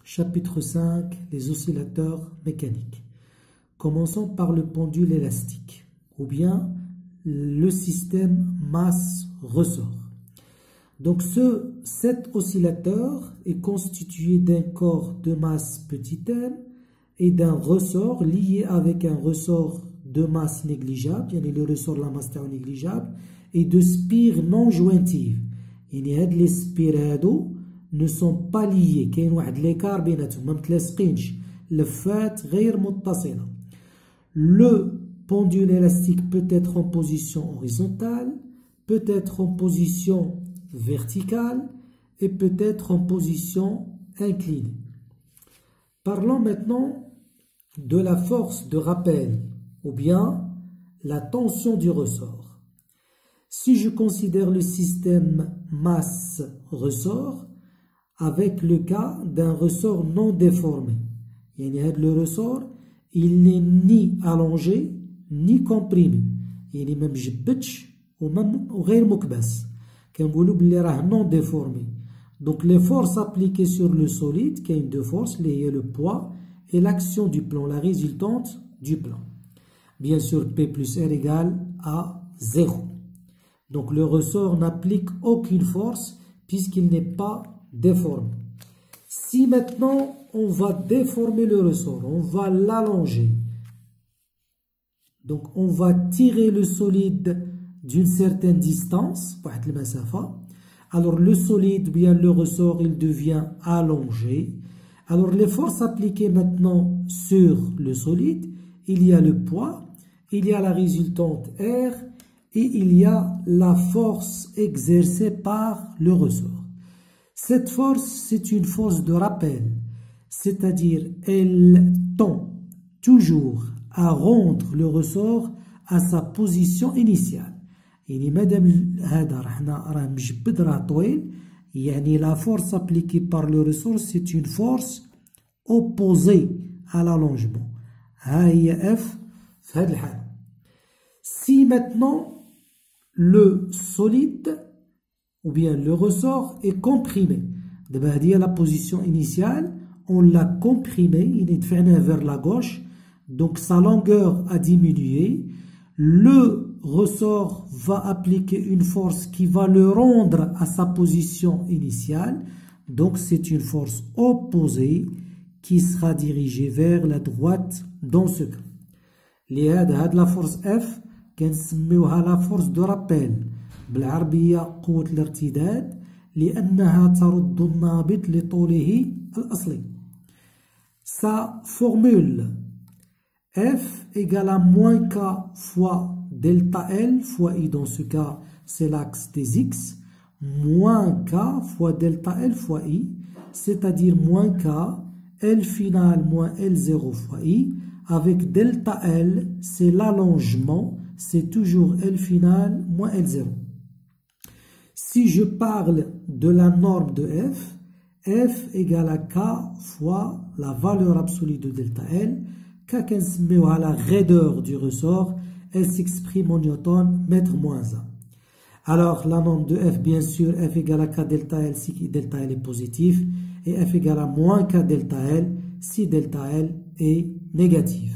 Chapitre 5, les oscillateurs mécaniques. Commençons par le pendule élastique, ou bien le système masse-ressort. Donc cet oscillateur est constitué d'un corps de masse petit m et d'un ressort lié avec un ressort de masse négligeable, bien le ressort de la masse négligeable, et de spires non jointives. Les spires ne sont pas liées, كاين واحد l'écart بيناتهم ما متلاصقينش لفات غير متصلة. Le pendule élastique peut être en position horizontale, peut être en position verticale et peut être en position inclinée. Parlons maintenant de la force de rappel ou bien la tension du ressort. Si je considère le système masse-ressort avec le cas d'un ressort non déformé, le ressort il n'est ni allongé ni comprimé, يعني ما مجبدش وغير مكبس, كنقولوا بلي راه non déformé. Donc les forces appliquées sur le solide, qui a deux forces, le poids et l'action du plan, la résultante du plan. Bien sûr, P plus R égale à 0. Donc le ressort n'applique aucune force puisqu'il n'est pas déformé. Si maintenant on va déformer le ressort, on va l'allonger, donc on va tirer le solide d'une certaine distance, alors le solide, bien le ressort, il devient allongé. Alors les forces appliquées maintenant sur le solide, il y a le poids, il y a la résultante R et il y a la force exercée par le ressort. Cette force, c'est une force de rappel, c'est-à-dire elle tend toujours à rendre le ressort à sa position initiale. يعني مادام هذا راه مجبد راه طويل, يعني la force appliquée par le ressort c'est une force opposée à l'allongement. ها هي F في هذه الحالة. Si maintenant le solide ou bien le ressort est comprimé, دابا هذه هي la position initiale, on l'a comprimé, il est دفعناه vers la gauche, donc sa longueur a diminué, le ressort va appliquer une force qui va le rendre à sa position initiale, donc c'est une force opposée qui sera dirigée vers la droite dans ce cas. لهذا هاد la force F كنسميوها la force de rappel, بالعربية قوة الارتداد, لأنها ترد النابض لطوله الأصلي. Sa formule F égale à moins K fois delta L fois I, dans ce cas c'est l'axe des X, moins K fois delta L fois I, c'est-à-dire moins K, L final moins L0 fois I, avec delta L c'est l'allongement, c'est toujours L final moins L0. Si je parle de la norme de F, F égale à K fois la valeur absolue de delta L, K كنسميوها la raideur du ressort, elle s'exprime en newton mètre moins 1. Alors la norme de F, bien sûr, F égale à K delta L si delta L est positif, et F égale à moins K delta L si delta L est négatif.